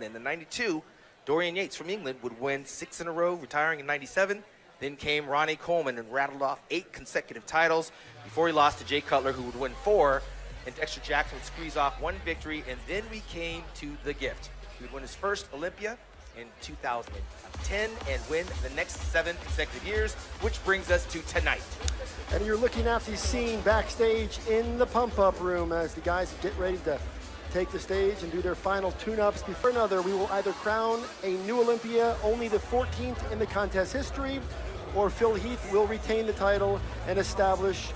In the 92, Dorian Yates from England would win 6 in a row, retiring in 97. Then came Ronnie Coleman and rattled off 8 consecutive titles before he lost to Jay Cutler, who would win 4. And Dexter Jackson would squeeze off 1 victory. And then we came to the gift. He would win his first Olympia in 2010 and win the next 7 consecutive years, which brings us to tonight. And you're looking at the scene backstage in the pump-up room as the guys get ready to take the stage and do their final tune-ups. Before another, we will either crown a new Olympia, only the 14th in the contest history, or Phil Heath will retain the title and establish,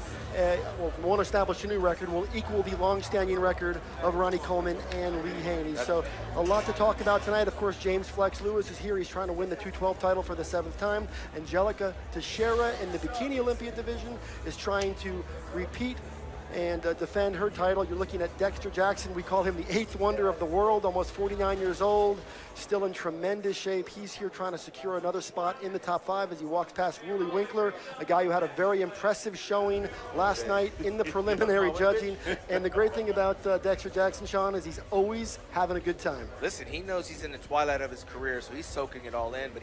won't establish a new record, will equal the long-standing record of Ronnie Coleman and Lee Haney. So a lot to talk about tonight. Of course, James Flex Lewis is here. He's trying to win the 212 title for the 7th time. Angelica Teixeira in the Bikini Olympia division is trying to repeat and defend her title. You're looking at Dexter Jackson. We call him the 8th wonder of the world, almost 49 years old, still in tremendous shape. He's here trying to secure another spot in the top 5 as he walks past Ruli Winkler, a guy who had a very impressive showing last night in the preliminary judging. And the great thing about Dexter Jackson, Shawn, is he's always having a good time. Listen, he knows he's in the twilight of his career, so he's soaking it all in. But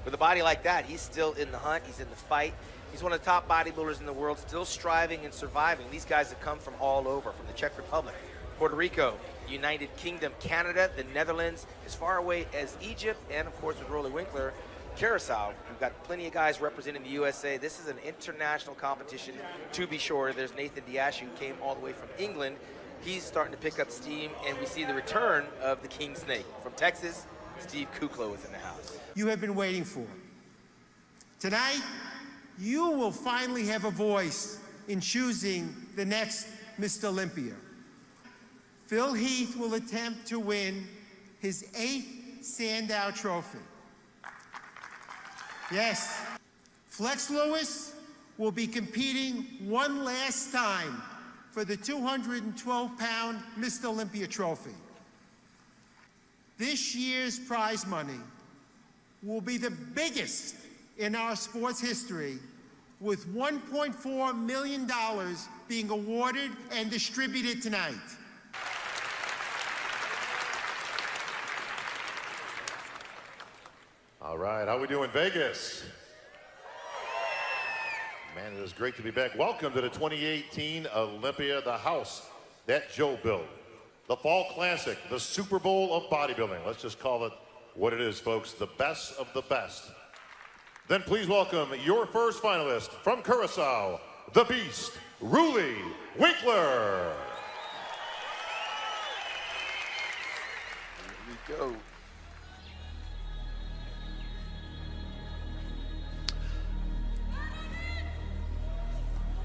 with a body like that, he's still in the hunt. He's in the fight. He's one of the top bodybuilders in the world, still striving and surviving. These guys have come from all over, from the Czech Republic, Puerto Rico, United Kingdom, Canada, the Netherlands, as far away as Egypt, and of course with Ruli Winkler, Curacao. We've got plenty of guys representing the USA. This is an international competition, to be sure. There's Nathan Diash, who came all the way from England. He's starting to pick up steam, and we see the return of the King Snake. From Texas, Steve Kuklo is in the house. You have been waiting for. Tonight, you will finally have a voice in choosing the next Mr. Olympia. Phil Heath will attempt to win his 8th Sandow Trophy. Yes, Flex Lewis will be competing one last time for the 212-pound Mr. Olympia trophy. This year's prize money will be the biggest in our sports history, with $1.4 million being awarded and distributed tonight. All right, how we doing, Vegas? Man, it is great to be back. Welcome to the 2018 Olympia, the house that Joe built. The Fall Classic, the Super Bowl of bodybuilding. Let's just call it what it is, folks, the best of the best. Then please welcome your first finalist from Curacao, the Beast, Ruli Winkler. Here we go.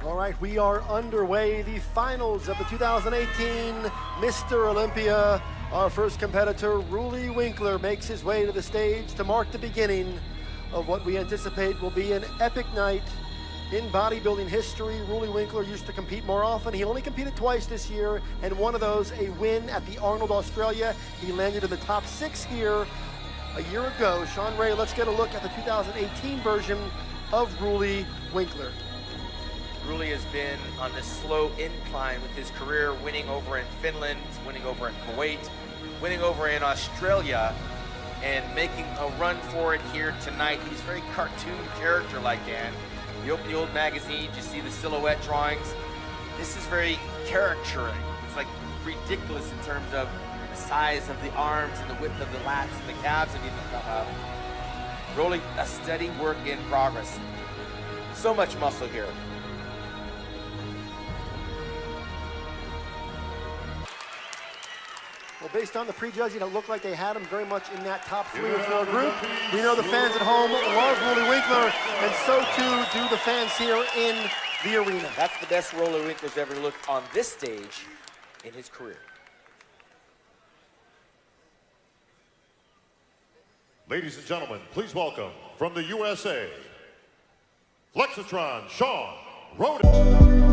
All right, we are underway. The finals of the 2018 Mr. Olympia. Our first competitor, Ruli Winkler, makes his way to the stage to mark the beginning of what we anticipate will be an epic night in bodybuilding history. Ruli Winkler used to compete more often. He only competed twice this year, and one of those a win at the Arnold Australia. He landed in the top 6 here a year ago. Shawn Ray, let's get a look at the 2018 version of Ruli Winkler. Ruli has been on this slow incline with his career, winning over in Finland, winning over in Kuwait, winning over in Australia, and making a run for it here tonight. He's very cartoon character-like, Dan. You open the old magazines, you see the silhouette drawings. This is very characterizing. It's like ridiculous in terms of the size of the arms and the width of the lats and the calves and even come up. Ruli, a steady work in progress. So much muscle here. Well, based on the prejudging, it looked like they had him very much in that top 3 or 4 group. We know the fans at home love Ruli Winkler, and so too do the fans here in the arena. That's the best Ruli Winkler's ever looked on this stage in his career. Ladies and gentlemen, please welcome from the USA, Flexitron, Shawn, Rhoden.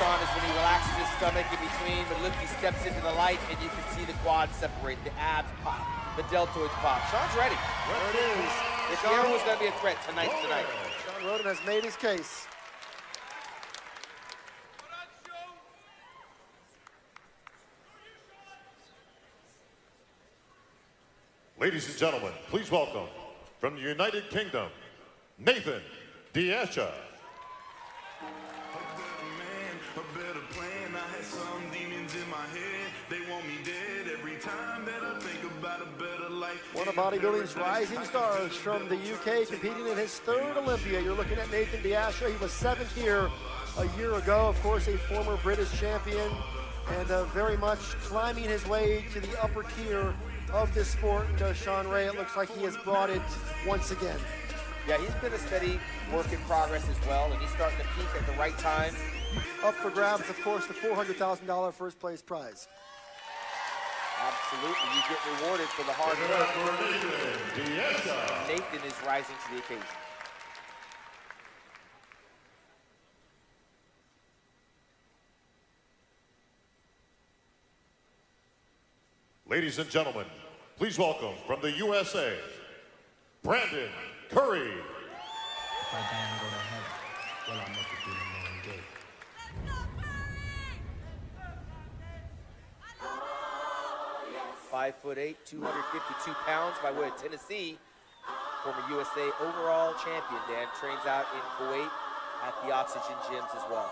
Shawn, is when he relaxes his stomach in between, but look, he steps into the light, and you can see the quads separate, the abs pop, the deltoids pop. Shawn's ready. There it is. If Shawn was going to be a threat tonight. Shawn Rhoden has made his case. Ladies and gentlemen, please welcome from the United Kingdom, Nathan Diasha. One of bodybuilding's rising stars from the UK, competing in his third Olympia. You're looking at Nathan Diasha. He was 7th here a year ago. Of course, a former British champion, and very much climbing his way to the upper tier of this sport. Shawn Ray, it looks like he has brought it once again. Yeah, he's been a steady work in progress as well, and he's starting to peak at the right time. Up for grabs, of course, the $400,000 first place prize. Absolutely, you get rewarded for the hard work. Nathan is rising to the occasion. Ladies and gentlemen, please welcome from the USA, Brandon Curry. If I die and go to heaven, well, I'll make it through the morning day. 5'8", 252 pounds by way of Tennessee. Former USA overall champion, Dan. Trains out in Kuwait at the Oxygen gyms as well.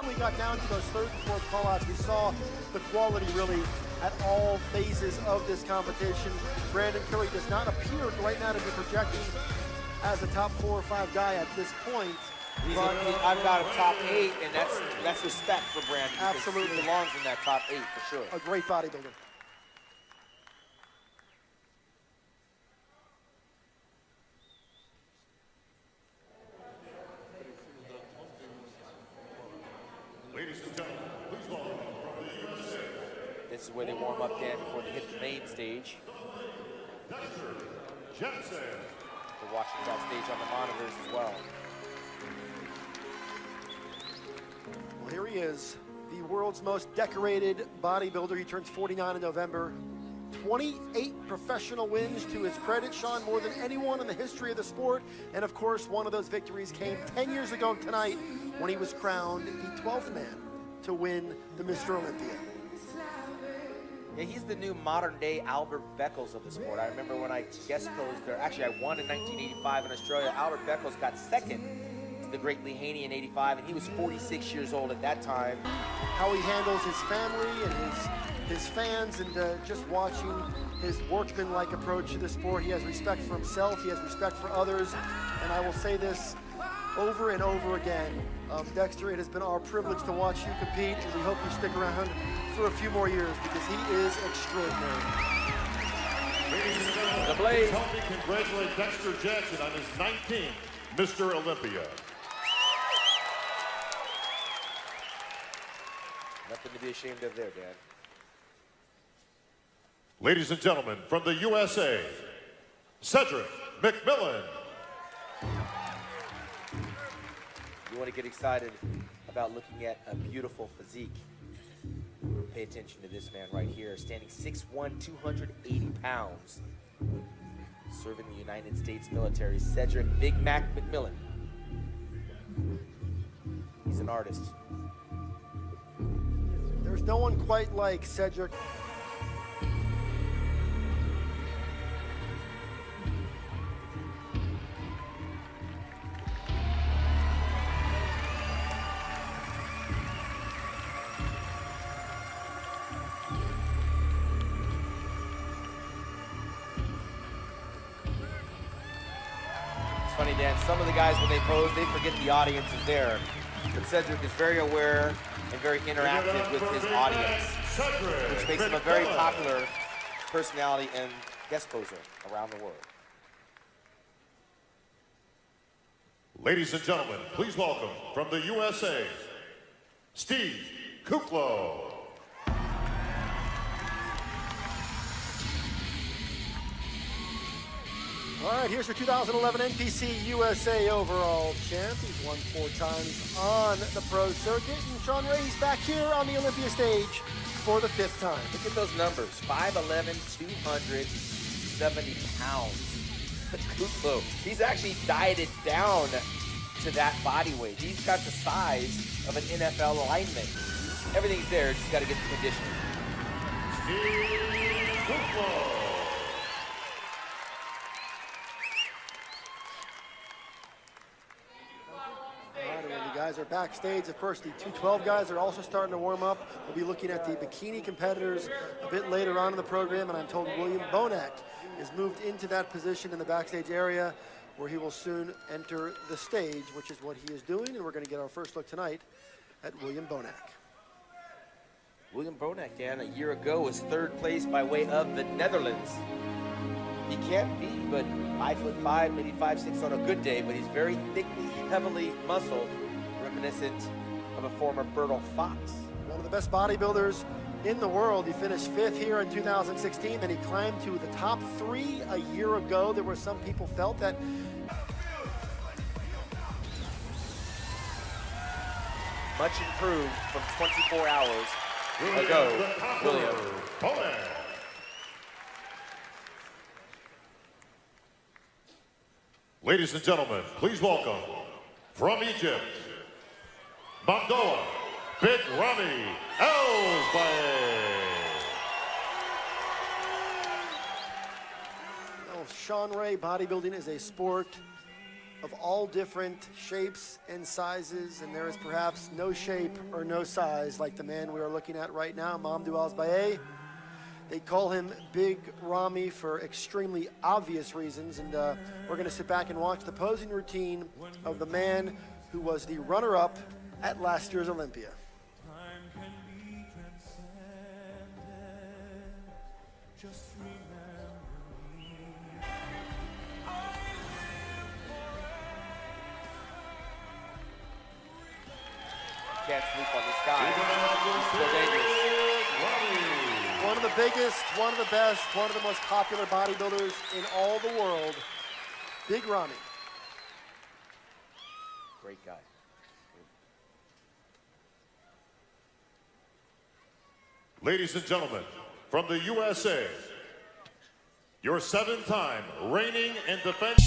When we got down to those third and fourth callouts, we saw the quality really at all phases of this competition. Brandon Curry does not appear right now to be projecting as a top 4 or 5 guy at this point. I've got a top 8, and that's respect for Brandon. Absolutely. He belongs in that top 8 for sure. A great bodybuilder. Ladies and gentlemen, please welcome from the USA. This is where they warm up, Dan, before they hit the main stage. Jensen. We're watching backstage on the monitors as well. Well, here he is, the world's most decorated bodybuilder. He turns 49 in November. 28 professional wins to his credit, Shawn, more than anyone in the history of the sport. And of course, one of those victories came 10 years ago tonight when he was crowned the 12th man to win the Mr. Olympia. Yeah, he's the new modern-day Albert Beckles of the sport. I remember when I guest posed there. Actually, I won in 1985 in Australia. Albert Beckles got second to the great Lee Haney in '85, and he was 46 years old at that time. How he handles his family and his fans, and just watching his workmanlike approach to the sport. He has respect for himself. He has respect for others. And I will say this over and over again. Dexter, it has been our privilege to watch you compete, and we hope you stick around for a few more years because he is extraordinary. Ladies and gentlemen, The Blaze. help me congratulate Dexter Jackson on his 19th Mr. Olympia. Nothing to be ashamed of there, Dan. Ladies and gentlemen, from the USA, Cedric McMillan. You want to get excited about looking at a beautiful physique. Pay attention to this man right here, standing 6'1", 280 pounds. Serving the United States military, Cedric Big Mac McMillan. He's an artist. There's no one quite like Cedric. It's funny, Dan, some of the guys, when they pose, they forget the audience is there. But Cedric is very aware and very interactive with his audience, which makes him a very popular personality and guest poser around the world. Ladies and gentlemen, please welcome from the USA, Steve Kuklo. All right, here's your 2011 NPC USA overall champ. He's won 4 times on the pro circuit. And Shawn Ray's back here on the Olympia stage for the 5th time. Look at those numbers, 5'11", 270 pounds. Kupo, he's actually dieted down to that body weight. He's got the size of an NFL lineman. Everything's there, just got to get the conditioning. The guys are backstage. Of course, the 212 guys are also starting to warm up. We'll be looking at the bikini competitors a bit later on in the program, and I'm told William Bonac is moved into that position in the backstage area, where he will soon enter the stage, which is what he is doing, and we're going to get our first look tonight at William Bonac. William Bonac, Dan, a year ago was 3rd place by way of the Netherlands. He can't be but 5'5", maybe 5'6" on a good day, but he's very thickly, heavily muscled, reminiscent of a former Bertil Fox. One of the best bodybuilders in the world. He finished 5th here in 2016, then he climbed to the top 3 a year ago. There were some people felt that much improved from 24 hours ago, William. Ladies and gentlemen, please welcome from Egypt, Mongoa, Big Ramy Elsbaye. Shawn Ray, bodybuilding is a sport of all different shapes and sizes, and there is perhaps no shape or no size like the man we are looking at right now, Mamadou Elsbaye. They call him Big Ramy for extremely obvious reasons, and we're going to sit back and watch the posing routine of the man who was the runner-up at last year's Olympia. Can't sleep on this guy. He's still dangerous. One of the biggest, one of the best, one of the most popular bodybuilders in all the world, Big Ramy. Great guy. Ladies and gentlemen, from the USA, your 7-time reigning and defending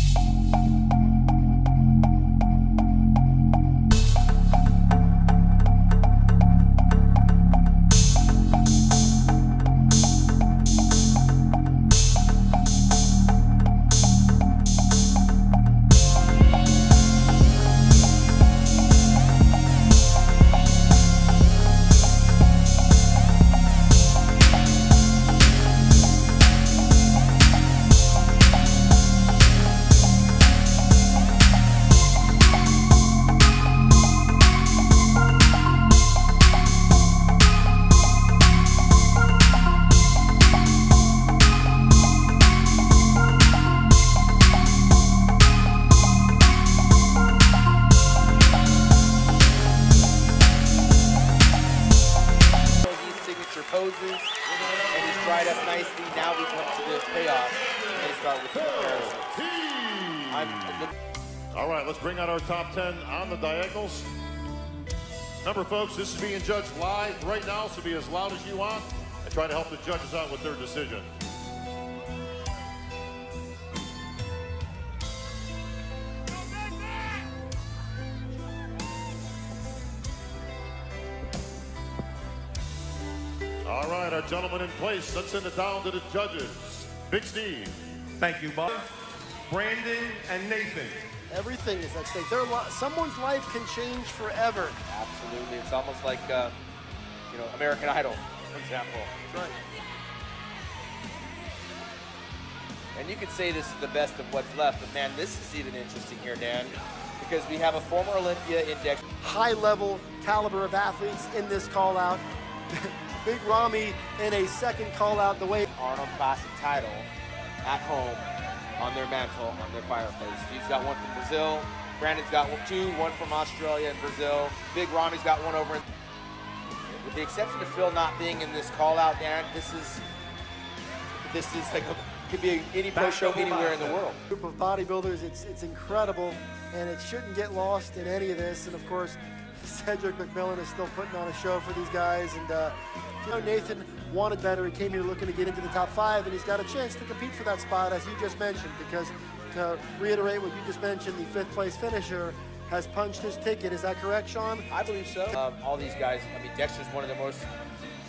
poses, and he's dried up nicely. Now we come to the payoff and start with the comparison. All right, let's bring out our top 10 on the diagonals. Remember, folks, this is being judged live right now, so be as loud as you want and try to help the judges out with their decision. All right, our gentlemen in place. Let's send it down to the judges. Big Steve. Thank you, Bob. Brandon and Nathan. Everything is at stake. Someone's life can change forever. Absolutely. It's almost like, you know, American Idol, for example. That's right. And you could say this is the best of what's left, but man, this is even interesting here, Dan, because we have a former Olympia index. High-level caliber of athletes in this call-out. Big Ramy in a second call-out, the way Arnold Classic title at home on their mantle, on their fireplace. He's got one from Brazil. Brandon's got two, one from Australia and Brazil. Big Ramy's got one over in... With the exception of Phil not being in this call-out, Dan, this is like Could be any pro show anywhere in the world. Group of bodybuilders, it's incredible, and it shouldn't get lost in any of this. And of course, Cedric McMillan is still putting on a show for these guys. And you know, Nathan wanted better. He came here looking to get into the top 5, and he's got a chance to compete for that spot, as you just mentioned, because to reiterate what you just mentioned, the 5th place finisher has punched his ticket. Is that correct, Shawn? I believe so. All these guys, I mean, Dexter's one of the most,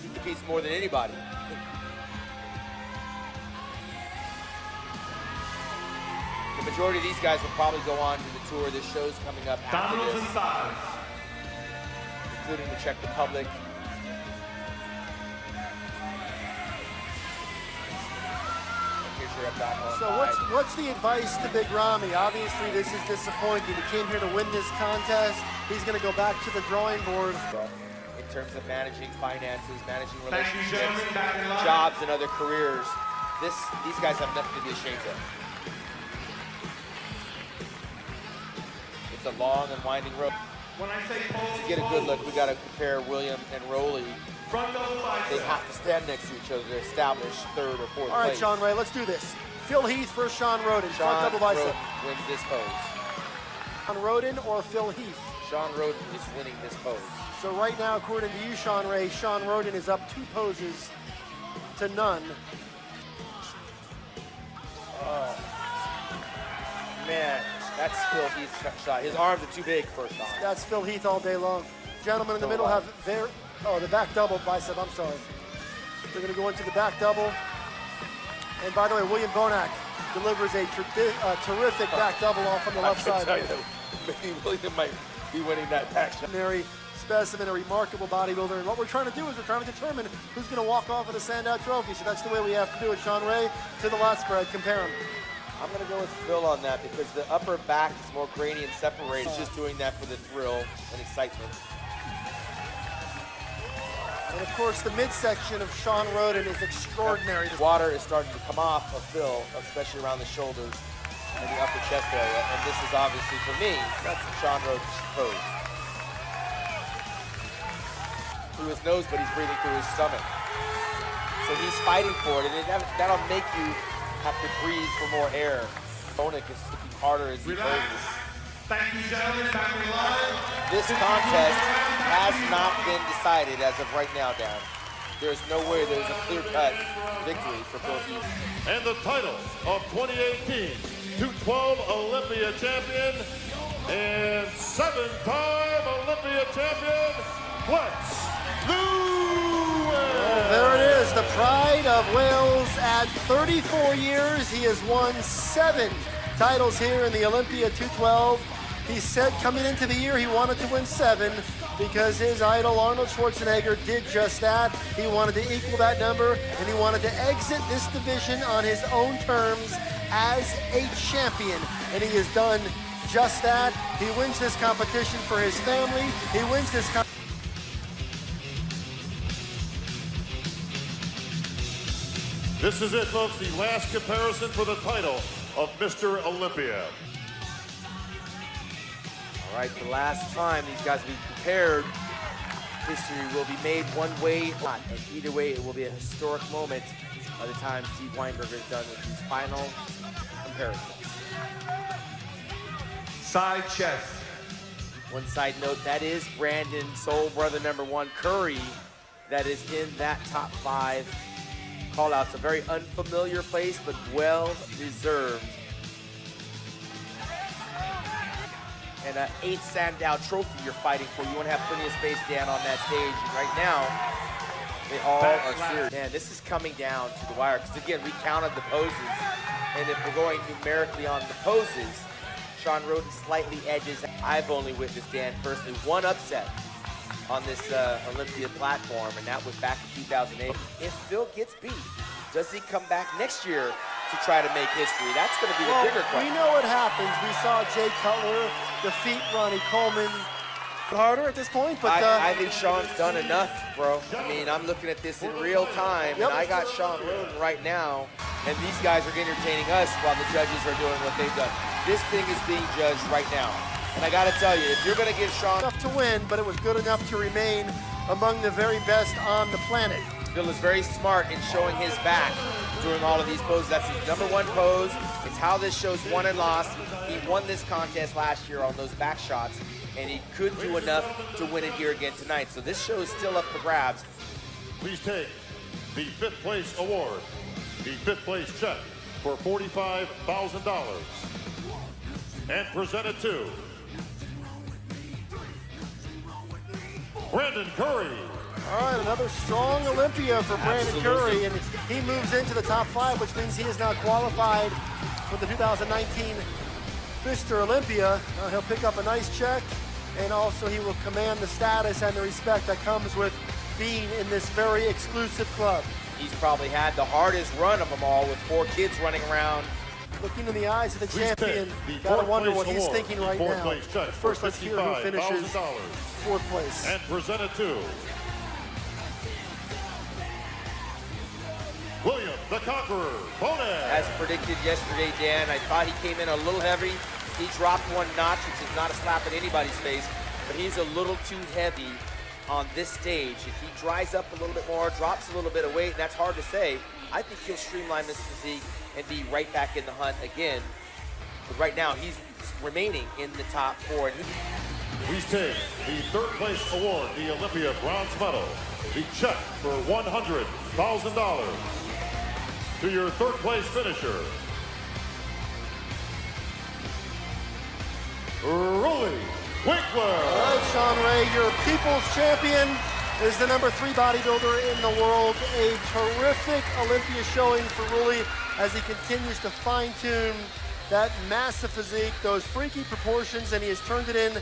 he competes more than anybody. The majority of these guys will probably go on to the tour. This show's coming up after this, including the Czech Republic. So what's the advice to Big Ramy? Obviously, this is disappointing. He came here to win this contest. He's going to go back to the drawing board. In terms of managing finances, managing relationships, jobs, and other careers, these guys have nothing to be ashamed of. It's a long and winding road. When I say pose, To get a good look, we got to compare William and Rolly. They have to stand next to each other to establish 3rd or 4th place. All right, Shawn Ray, let's do this. Phil Heath versus Shawn Rhoden. Front double bicep. Rhoden wins this pose. Shawn Rhoden or Phil Heath? Shawn Rhoden is winning this pose. So right now, according to you, Shawn Ray, Shawn Rhoden is up 2 poses to none. Oh, man, that's Phil Heath's shot. His arms are too big, first off. That's Phil Heath all day long. Gentlemen in the middle have their, the back double bicep, I'm sorry. They're gonna go into the back double. And by the way, William Bonac delivers a terrific back double off on the left side. I can tell you, maybe William might be winning that back shot. Specimen, a remarkable bodybuilder. And what we're trying to do is we're trying to determine who's gonna walk off with a Sandow trophy. So that's the way we have to do it. Shawn Ray, to the lot spread, compare them. I'm gonna go with Phil on that because the upper back is more grainy and separated. He's just doing that for the thrill and excitement. And of course, the midsection of Shawn Rhoden is extraordinary. Water is starting to come off of Phil, especially around the shoulders and the upper chest area. And this is obviously, for me, that's Shawn Rhoden's pose. Through his nose, but he's breathing through his stomach. So he's fighting for it, and that'll make you have to breathe for more air. Opponent is looking harder as he poses. Thank you, gentlemen. Back in line. This contest has not been decided as of right now, Dan. There's no way there's a clear-cut victory for Phil Heath. And the title of 2018 212 Olympia champion and 7-time Olympia champion, Lex Lewis. There it is, the pride of Wales. At 34 years, he has won 7 titles here in the Olympia 212. He said coming into the year he wanted to win 7 because his idol Arnold Schwarzenegger did just that. He wanted to equal that number, and he wanted to exit this division on his own terms as a champion. And he has done just that. He wins this competition for his family. He wins this competition. This is it, folks, the last comparison for the title of Mr. Olympia. All right, the last time these guys will be compared, history will be made one way or not. And either way, it will be a historic moment by the time Steve Weinberger is done with these final comparisons. Side chest. One side note, that is Brandon's soul brother #1, Curry, that is in that top 5 call-outs. A very unfamiliar place, but well-deserved. And an 8th Sandow trophy you're fighting for. You want to have plenty of space, Dan, on that stage. And right now, they all are serious. Man, this is coming down to the wire. Because again, we counted the poses. And if we're going numerically on the poses, Shawn Rhoden slightly edges. I've only witnessed, Dan, personally, 1 upset on this Olympia platform, and that was back in 2008. If Phil gets beat, does he come back next year to try to make history? That's going to be the bigger question. We know what happens. We saw Jay Cutler defeat Ronnie Coleman harder at this point, but I think Shawn's done enough, bro. I mean, I'm looking at this in real time, and I got Shawn Rhoden right now, and these guys are entertaining us while the judges are doing what they've done. This thing is being judged right now. And I got to tell you, if you're going to give Shawn enough to win, but it was good enough to remain among the very best on the planet. Phil is very smart in showing his back doing all of these poses. That's his #1 pose. It's how this show's won and lost. He won this contest last year on those back shots, and he could do enough to win it here again tonight. So this show is still up for grabs. Please take the 5th place award, the 5th place check for $45,000, and present it to Brandon Curry. All right, another strong Olympia for Brandon Curry, and he moves into the top 5, which means he is now qualified for the 2019 Mr. Olympia. He'll pick up a nice check, and also he will command the status and the respect that comes with being in this very exclusive club. He's probably had the hardest run of them all with 4 kids running around. Looking in the eyes of the champion, gotta wonder what he's thinking right now. But first, let's hear who finishes 4th place. And present it to William the Conqueror Bonet. As predicted yesterday, Dan, I thought he came in a little heavy. He dropped 1 notch, which is not a slap in anybody's face, but he's a little too heavy on this stage. If he dries up a little bit more, drops a little bit of weight, and that's hard to say, I think he'll streamline this physique and be right back in the hunt again. But right now, he's remaining in the top 4. Please take the 3rd place award, the Olympia bronze medal, the check for $100,000 to your 3rd place finisher, Rolly Winkler. All right, Shawn Ray, your people's champion, is the #3 bodybuilder in the world. A terrific Olympia showing for Rolly as he continues to fine-tune that massive physique, those freaky proportions, and he has turned it in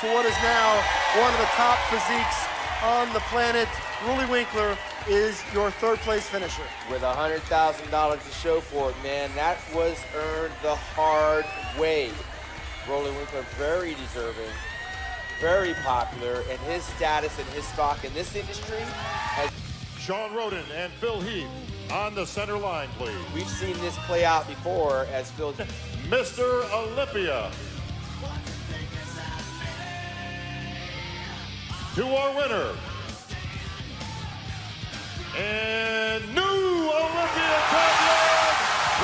to what is now one of the top physiques on the planet. Rolly Winkler is your 3rd place finisher. With $100,000 to show for it, man, that was earned the hard way. Rolly Winkler, very deserving, very popular, and his status and his stock in this industry has... Shawn Rhoden and Phil Heath on the center line, please. We've seen this play out before as Phil... Mr. Olympia. To our winner. And new Olympia champion.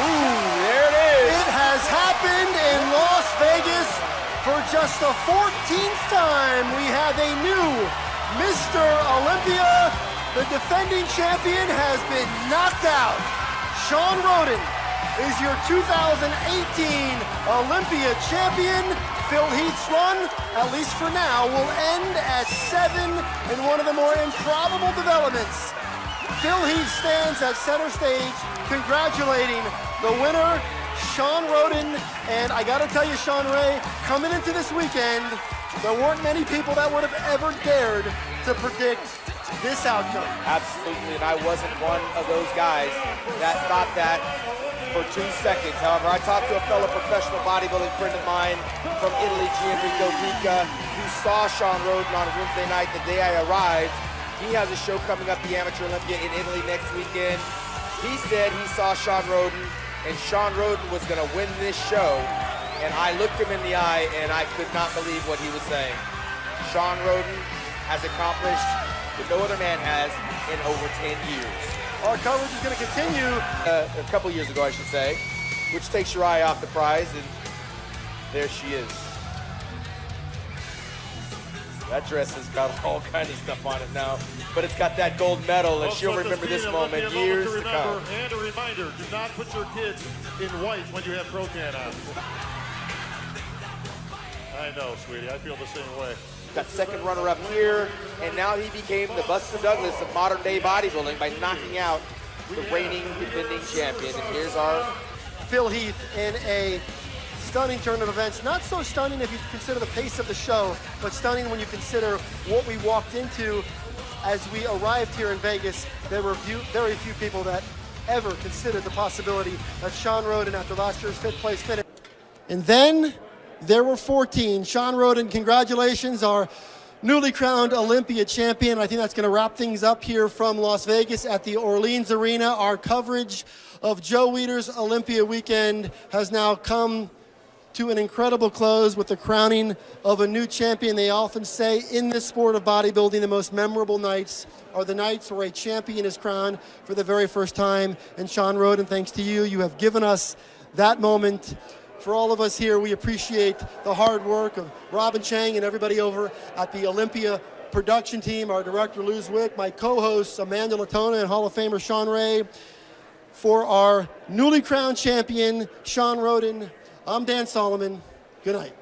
Ooh, there it is. It has happened in Las Vegas for just the 14th time. We have a new Mr. Olympia. The defending champion has been knocked out. Shawn Rhoden is your 2018 Olympia champion. Phil Heath's run, at least for now, will end at 7 in one of the more improbable developments. Phil Heath stands at center stage congratulating the winner, Shawn Rhoden. And I gotta tell you, Shawn Ray, coming into this weekend, there weren't many people that would have ever dared to predict this outcome. Absolutely, and I wasn't one of those guys that thought that for 2 seconds. However, I talked to a fellow professional bodybuilding friend of mine from Italy, Gianrico Dica, who saw Shawn Rhoden on Wednesday night the day I arrived. He has a show coming up, the Amateur Olympia in Italy next weekend. He said he saw Shawn Rhoden, and Shawn Rhoden was gonna win this show. And I looked him in the eye, and I could not believe what he was saying. Shawn Rhoden has accomplished what no other man has in over 10 years. Our coverage is going to continue. A couple years ago, I should say, which takes your eye off the prize, and there she is. That dress has got all kinds of stuff on it now, but it's got that gold medal, and she'll remember this moment years to come. And a reminder, do not put your kids in white when you have protein on. I know, sweetie, I feel the same way. Got 2nd runner-up here, and now he became the Buster Douglas of modern-day bodybuilding by knocking out the reigning defending champion. And here's our Phil Heath in a stunning turn of events. Not so stunning if you consider the pace of the show, but stunning when you consider what we walked into as we arrived here in Vegas. There were very few people that ever considered the possibility that Shawn Rhoden, after last year's 5th place finish. And then there were 14. Shawn Rhoden, congratulations, our newly crowned Olympia champion. I think that's going to wrap things up here from Las Vegas at the Orleans Arena. Our coverage of Joe Weider's Olympia weekend has now come to an incredible close with the crowning of a new champion. They often say in this sport of bodybuilding, the most memorable nights are the nights where a champion is crowned for the very first time. And Shawn Rhoden, thanks to you, you have given us that moment. For all of us here, we appreciate the hard work of Robin Chang and everybody over at the Olympia production team, our director, Luz Wick, my co-hosts, Amanda Latona and Hall of Famer Shawn Ray. For our newly crowned champion, Shawn Rhoden, I'm Dan Solomon. Good night.